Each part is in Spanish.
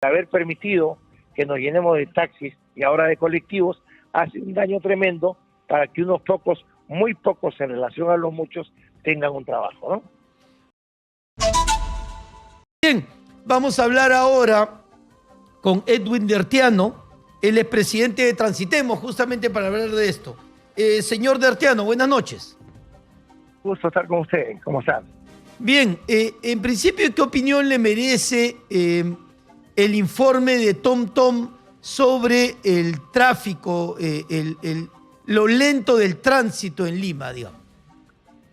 haber permitido que nos llenemos de taxis y ahora de colectivos, hace un daño tremendo para que unos pocos, muy pocos en relación a los muchos, tengan un trabajo, ¿no? Bien, vamos a hablar ahora con Edwin Dertiano, él es presidente de Transitemos, justamente para hablar de esto. Señor Dertiano, buenas noches. Gusto estar con usted, ¿cómo están? Bien, en principio, ¿qué opinión le merece el informe de TomTom sobre el tráfico, lo lento del tránsito en Lima, digamos?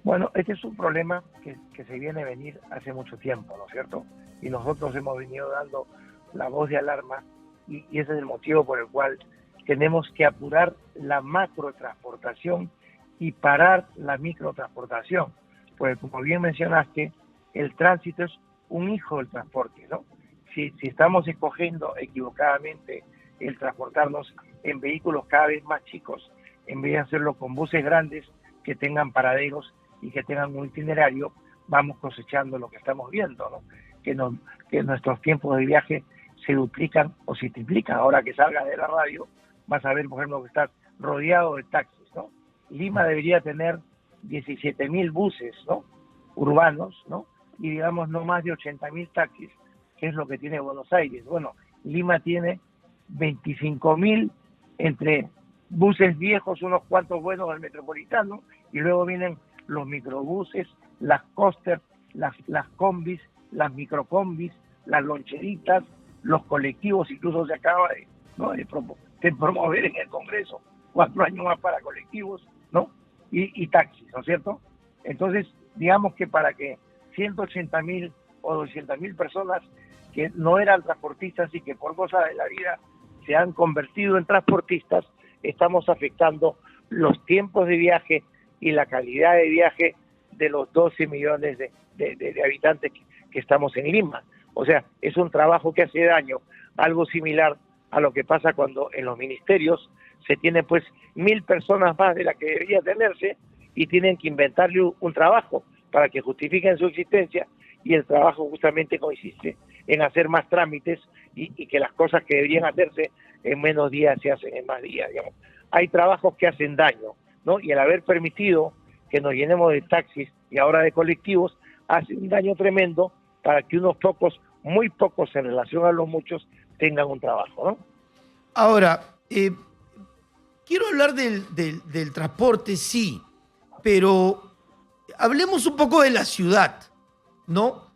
Bueno, este es un problema que se viene a venir hace mucho tiempo, ¿no es cierto? Y nosotros hemos venido dando la voz de alarma y ese es el motivo por el cual tenemos que apurar la macrotransportación y parar la microtransportación. Pues como bien mencionaste, el tránsito es un hijo del transporte, ¿no? Si estamos escogiendo equivocadamente el transportarnos en vehículos cada vez más chicos, en vez de hacerlo con buses grandes que tengan paraderos y que tengan un itinerario, vamos cosechando lo que estamos viendo, ¿no? Que nuestros tiempos de viaje se duplican o se triplican. Ahora que salgas de la radio, vas a ver, por ejemplo, que estás rodeado de taxis, ¿no? Lima debería tener 17.000 buses, ¿no?, urbanos, ¿no?, y digamos no más de 80.000 taxis, que es lo que tiene Buenos Aires. Bueno, Lima tiene 25.000 entre buses viejos, unos cuantos buenos del metropolitano, y luego vienen los microbuses, las coasters, las combis, las microcombis, las loncheritas, los colectivos. Incluso se acaba de promover en el Congreso 4 años más para colectivos, ¿no?, y taxis, ¿no es cierto? Entonces, digamos que para que 180.000 o 200.000 personas que no eran transportistas y que por cosas de la vida se han convertido en transportistas, estamos afectando los tiempos de viaje y la calidad de viaje de los 12 millones de habitantes que estamos en Lima. O sea, es un trabajo que hace daño, algo similar a lo que pasa cuando en los ministerios se tienen pues 1.000 personas más de las que debería tenerse y tienen que inventarle un trabajo para que justifiquen su existencia, y el trabajo justamente consiste en hacer más trámites y que las cosas que deberían hacerse en menos días se hacen en más días, digamos. Hay trabajos que hacen daño, ¿no? Y el haber permitido que nos llenemos de taxis y ahora de colectivos hace un daño tremendo para que unos pocos, muy pocos en relación a los muchos, tengan un trabajo, ¿no? Ahora, quiero hablar del transporte, sí, pero hablemos un poco de la ciudad, ¿no?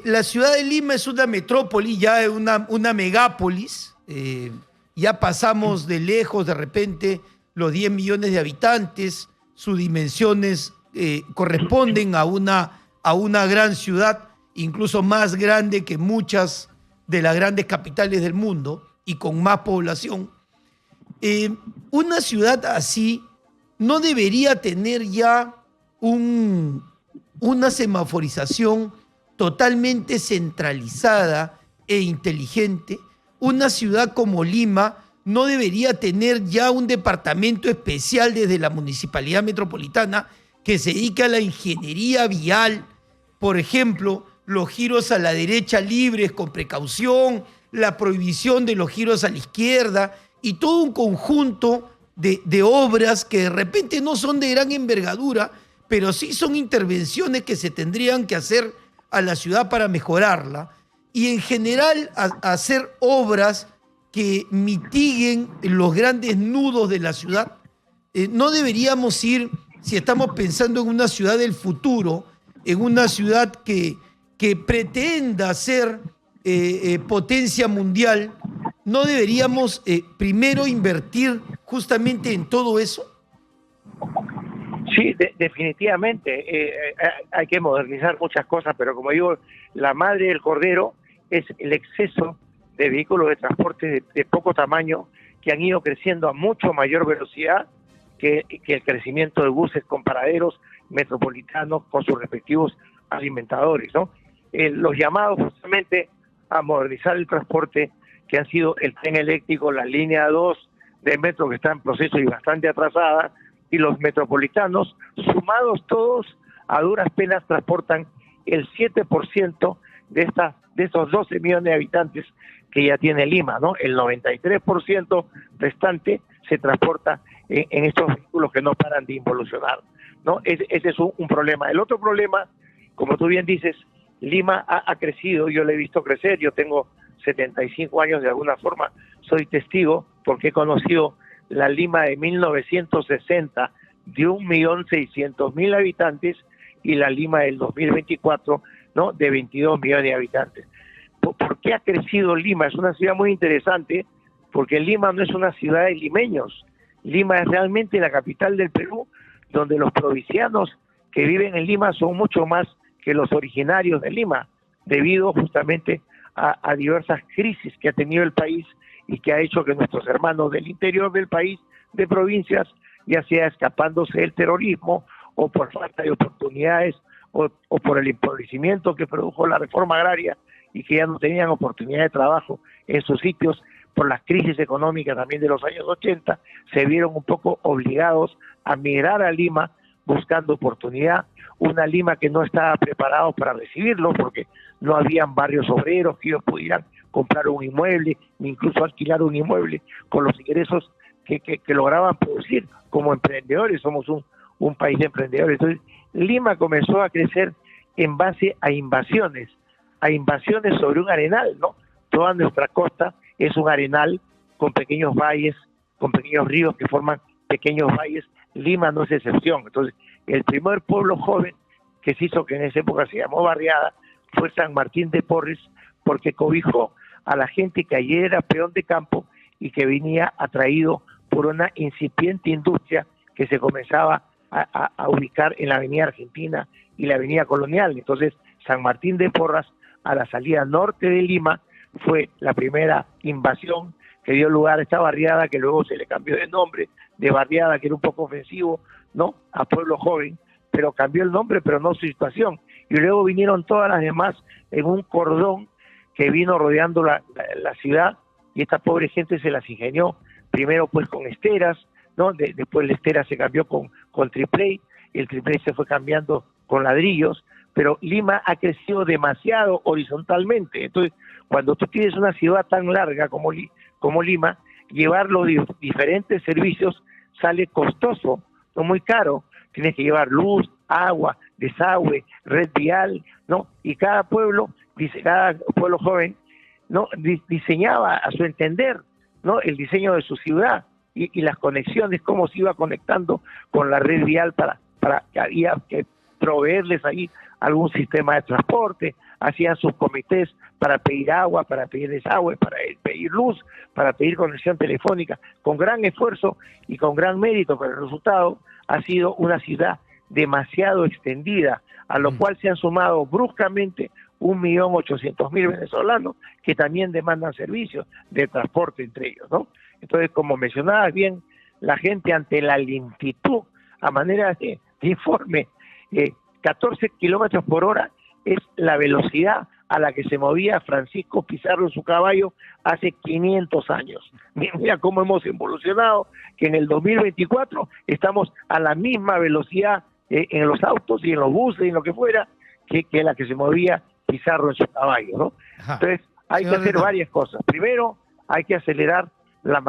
La ciudad de Lima es una metrópoli, ya es una megápolis, ya pasamos de lejos de repente los 10 millones de habitantes, sus dimensiones corresponden a una gran ciudad, incluso más grande que muchas de las grandes capitales del mundo y con más población. Una ciudad así no debería tener ya una semaforización totalmente centralizada e inteligente. Una ciudad como Lima no debería tener ya un departamento especial desde la Municipalidad Metropolitana que se dedique a la ingeniería vial, por ejemplo, los giros a la derecha libres con precaución, la prohibición de los giros a la izquierda y todo un conjunto de obras que de repente no son de gran envergadura, pero sí son intervenciones que se tendrían que hacer a la ciudad para mejorarla, y en general hacer obras que mitiguen los grandes nudos de la ciudad. No deberíamos ir, si estamos pensando en una ciudad del futuro, en una ciudad que pretenda ser potencia mundial, ¿no deberíamos primero invertir justamente en todo eso? Sí, definitivamente. Hay que modernizar muchas cosas, pero como digo, la madre del cordero es el exceso de vehículos de transporte de poco tamaño que han ido creciendo a mucho mayor velocidad que el crecimiento de buses con paraderos metropolitanos con sus respectivos alimentadores, ¿no? Los llamados justamente a modernizar el transporte, que han sido el tren eléctrico, la línea 2 de metro que está en proceso y bastante atrasada, y los metropolitanos, sumados todos, a duras penas transportan el 7% de estas de esos 12 millones de habitantes que ya tiene Lima, ¿no? El 93% restante se transporta en estos vehículos que no paran de involucionar, ¿no? Ese es un problema. El otro problema, como tú bien dices, Lima ha crecido, yo lo he visto crecer, yo tengo 75 años, de alguna forma soy testigo porque he conocido la Lima de 1960 de 1.600.000 habitantes y la Lima del 2024, ¿no?, de 22 millones de habitantes. ¿Por qué ha crecido Lima? Es una ciudad muy interesante porque Lima no es una ciudad de limeños. Lima es realmente la capital del Perú, donde los provincianos que viven en Lima son mucho más que los originarios de Lima, debido justamente a diversas crisis que ha tenido el país y que ha hecho que nuestros hermanos del interior del país, de provincias, ya sea escapándose del terrorismo o por falta de oportunidades o por el empobrecimiento que produjo la reforma agraria y que ya no tenían oportunidad de trabajo en sus sitios por las crisis económicas también de los años 80, se vieron un poco obligados a migrar a Lima buscando oportunidad, una Lima que no estaba preparada para recibirlo porque no habían barrios obreros que ellos pudieran comprar un inmueble, ni incluso alquilar un inmueble con los ingresos que lograban producir como emprendedores. Somos un país de emprendedores. Entonces, Lima comenzó a crecer en base a invasiones sobre un arenal, ¿no? Toda nuestra costa es un arenal con pequeños valles, con pequeños ríos que forman pequeños valles. Lima no es excepción. Entonces, el primer pueblo joven que se hizo, que en esa época se llamó barriada, fue San Martín de Porres, porque cobijó a la gente que ayer era peón de campo y que venía atraído por una incipiente industria que se comenzaba a ubicar en la avenida Argentina y la avenida Colonial. Entonces, San Martín de Porras, a la salida norte de Lima, fue la primera invasión que dio lugar a esta barriada, que luego se le cambió de nombre, de barriada, que era un poco ofensivo, ¿no?, a pueblo joven, pero cambió el nombre, pero no su situación. Y luego vinieron todas las demás en un cordón que vino rodeando la ciudad, y esta pobre gente se las ingenió, primero pues con esteras, ¿no? Después la estera se cambió con triplé, y el triplé se fue cambiando con ladrillos, pero Lima ha crecido demasiado horizontalmente. Entonces, cuando tú tienes una ciudad tan larga como Lima, llevar los diferentes servicios sale costoso, no muy caro. Tienes que llevar luz, agua, desagüe, red vial, ¿no? Y cada pueblo joven, ¿no?, diseñaba a su entender, ¿no?, el diseño de su ciudad y las conexiones, cómo se iba conectando con la red vial para que había que proveerles ahí algún sistema de transporte, hacían sus comités para pedir agua, para pedir desagüe, para pedir luz, para pedir conexión telefónica, con gran esfuerzo y con gran mérito, pero el resultado ha sido una ciudad demasiado extendida, a lo cual se han sumado bruscamente 1.800.000 venezolanos que también demandan servicios de transporte entre ellos, ¿no? Entonces, como mencionabas bien, la gente ante la lentitud, a manera de informe, 14 kilómetros por hora es la velocidad a la que se movía Francisco Pizarro en su caballo hace 500 años. Mira cómo hemos evolucionado, que en el 2024 estamos a la misma velocidad en los autos y en los buses y en lo que fuera, que la que se movía Pizarro en su caballo, ¿no? Ajá. Entonces, hay que hacer varias cosas. Primero, hay que acelerar la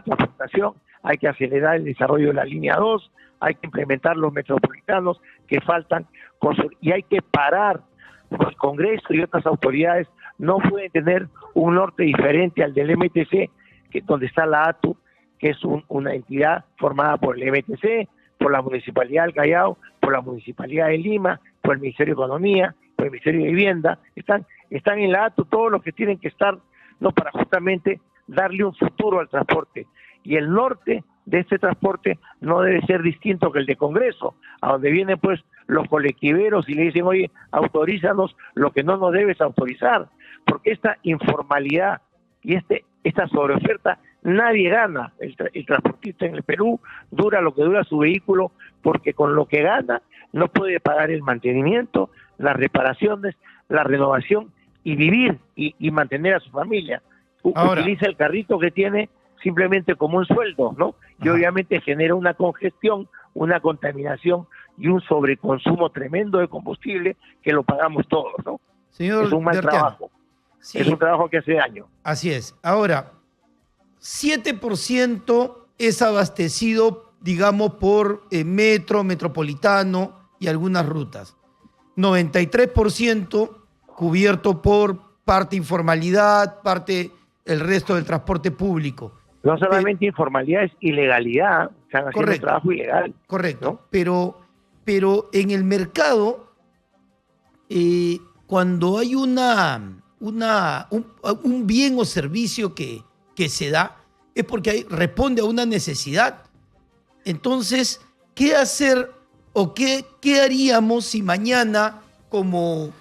transportación, hay que acelerar el desarrollo de la línea 2, hay que implementar los metropolitanos que faltan, y hay que parar. El Congreso y otras autoridades no pueden tener un norte diferente al del MTC, donde está la ATU, que es una entidad formada por el MTC, por la Municipalidad del Callao, por la Municipalidad de Lima, por el Ministerio de Economía, por el Ministerio de Vivienda. Están en la ATU todos los que tienen que estar, ¿no?, para justamente darle un futuro al transporte. Y el norte de este transporte no debe ser distinto que el de Congreso, a donde vienen pues los colectiveros y le dicen, oye, autorízanos lo que no nos debes autorizar, porque esta informalidad y esta sobreoferta, nadie gana. El transportista en el Perú dura lo que dura su vehículo, porque con lo que gana no puede pagar el mantenimiento, las reparaciones, la renovación y vivir y mantener a su familia. Utiliza el carrito que tiene simplemente como un sueldo, ¿no? Y obviamente genera una congestión, una contaminación y un sobreconsumo tremendo de combustible que lo pagamos todos, ¿no? Señor Es un mal Berteano. trabajo. Sí, Es un trabajo que hace daño. así es. Ahora, 7% es abastecido, digamos, por metro, metropolitano y algunas rutas. 93% cubierto por parte informalidad, parte el resto del transporte público. No solamente informalidad, es ilegalidad. Están haciendo Correcto. trabajo ilegal. Correcto, ¿no? pero en el mercado, cuando hay un bien o servicio que se da, es porque responde a una necesidad. Entonces, ¿qué hacer o qué haríamos si mañana, como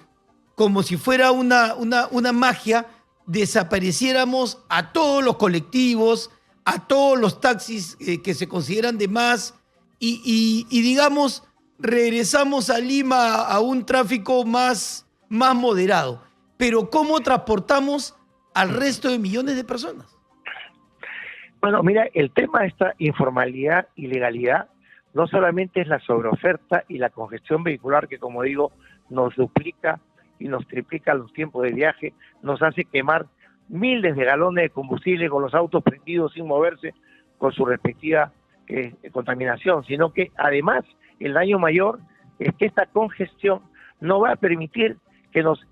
si fuera una magia, desapareciéramos a todos los colectivos, a todos los taxis que se consideran de más y digamos, regresamos a Lima a un tráfico más moderado? Pero ¿cómo transportamos al resto de millones de personas? Bueno, mira, el tema de esta informalidad, ilegalidad, no solamente es la sobreoferta y la congestión vehicular que, como digo, nos duplica y nos triplica los tiempos de viaje, nos hace quemar miles de galones de combustible con los autos prendidos sin moverse con su respectiva contaminación, sino que además el daño mayor es que esta congestión no va a permitir que nos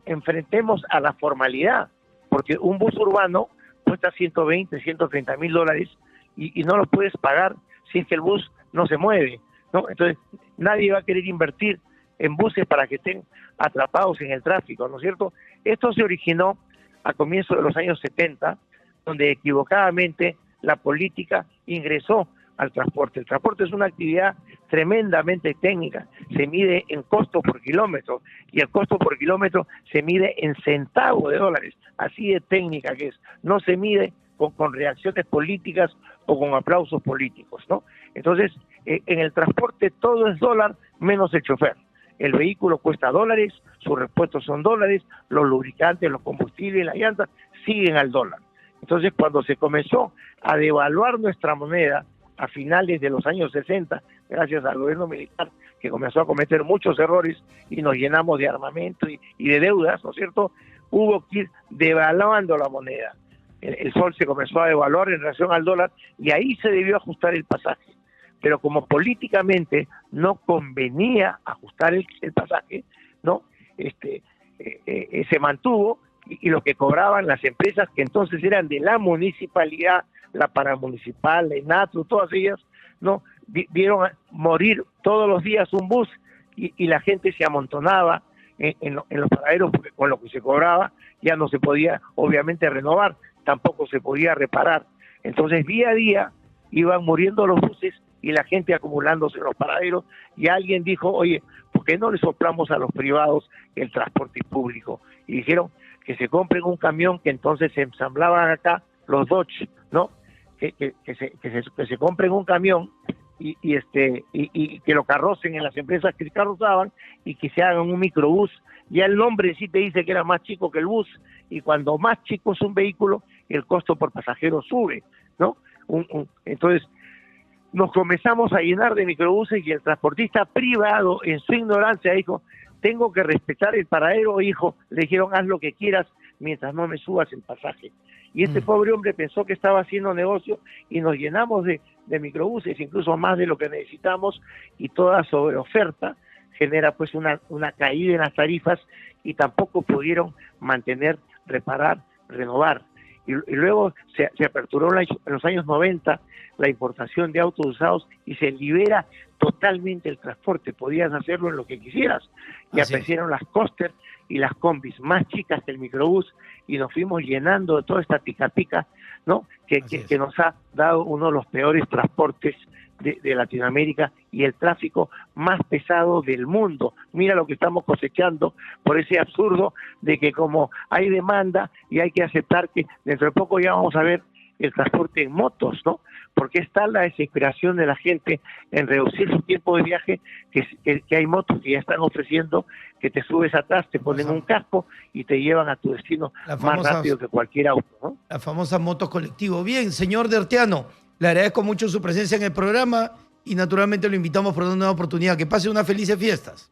enfrentemos a la formalidad, porque un bus urbano cuesta 120, 130 mil dólares y no lo puedes pagar si es que el bus no se mueve, ¿no? Entonces nadie va a querer invertir en buses para que estén atrapados en el tráfico, ¿no es cierto? Esto se originó a comienzos de los años 70, donde equivocadamente la política ingresó al transporte. El transporte es una actividad tremendamente técnica, se mide en costo por kilómetro y el costo por kilómetro se mide en centavos de dólares, así de técnica que es, no se mide con reacciones políticas o con aplausos políticos, ¿no? Entonces, en el transporte todo es dólar menos el chofer. El vehículo cuesta dólares, sus repuestos son dólares, los lubricantes, los combustibles, las llantas siguen al dólar. Entonces, cuando se comenzó a devaluar nuestra moneda a finales de los años 60, gracias al gobierno militar que comenzó a cometer muchos errores y nos llenamos de armamento y de deudas, ¿no es cierto? Hubo que ir devaluando la moneda. El sol se comenzó a devaluar en relación al dólar y ahí se debió ajustar el pasaje. Pero como políticamente no convenía ajustar el pasaje, ¿no? Se mantuvo y lo que cobraban las empresas que entonces eran de la municipalidad, la paramunicipal, la ENATRU, todas ellas, ¿no? Vieron morir todos los días un bus y la gente se amontonaba en los paraderos porque con lo que se cobraba ya no se podía obviamente renovar, tampoco se podía reparar. Entonces día a día iban muriendo los buses y la gente acumulándose en los paraderos y alguien dijo, oye, ¿por qué no le soplamos a los privados el transporte público? Y dijeron que se compren un camión, que entonces se ensamblaban acá los Dodge, ¿no? Que se compren un camión y que lo carrocen en las empresas que carrozaban y que se hagan un microbús. Ya el nombre sí te dice que era más chico que el bus, y cuando más chico es un vehículo, el costo por pasajero sube, ¿no? Entonces nos comenzamos a llenar de microbuses y el transportista privado en su ignorancia dijo, tengo que respetar el paradero, hijo. Le dijeron, haz lo que quieras mientras no me subas el pasaje. Y este pobre hombre pensó que estaba haciendo negocio y nos llenamos de microbuses, incluso más de lo que necesitamos, y toda sobreoferta genera pues una caída en las tarifas y tampoco pudieron mantener, reparar, renovar. Y luego se aperturó en los años 90 la importación de autos usados y se libera totalmente el transporte, podías hacerlo en lo que quisieras. Y aparecieron las Coster y las combis más chicas que el microbús y nos fuimos llenando de toda esta pica, ¿no? Que nos ha dado uno de los peores transportes de Latinoamérica y el tráfico más pesado del mundo. Mira lo que estamos cosechando por ese absurdo de que como hay demanda y hay que aceptar que dentro de poco ya vamos a ver el transporte en motos, ¿no? Porque está la desesperación de la gente en reducir su tiempo de viaje, que hay motos que ya están ofreciendo que te subes atrás, te ponen un casco y te llevan a tu destino más rápido que cualquier auto, ¿no? La famosa moto colectivo. Bien, señor Dertiano, le agradezco mucho su presencia en el programa y naturalmente lo invitamos por una nueva oportunidad. Que pase unas felices fiestas.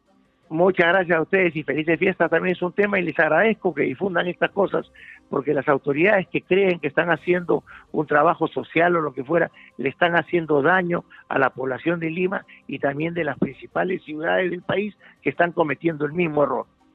Muchas gracias a ustedes y felices fiestas también es un tema y les agradezco que difundan estas cosas porque las autoridades que creen que están haciendo un trabajo social o lo que fuera, le están haciendo daño a la población de Lima y también de las principales ciudades del país que están cometiendo el mismo error.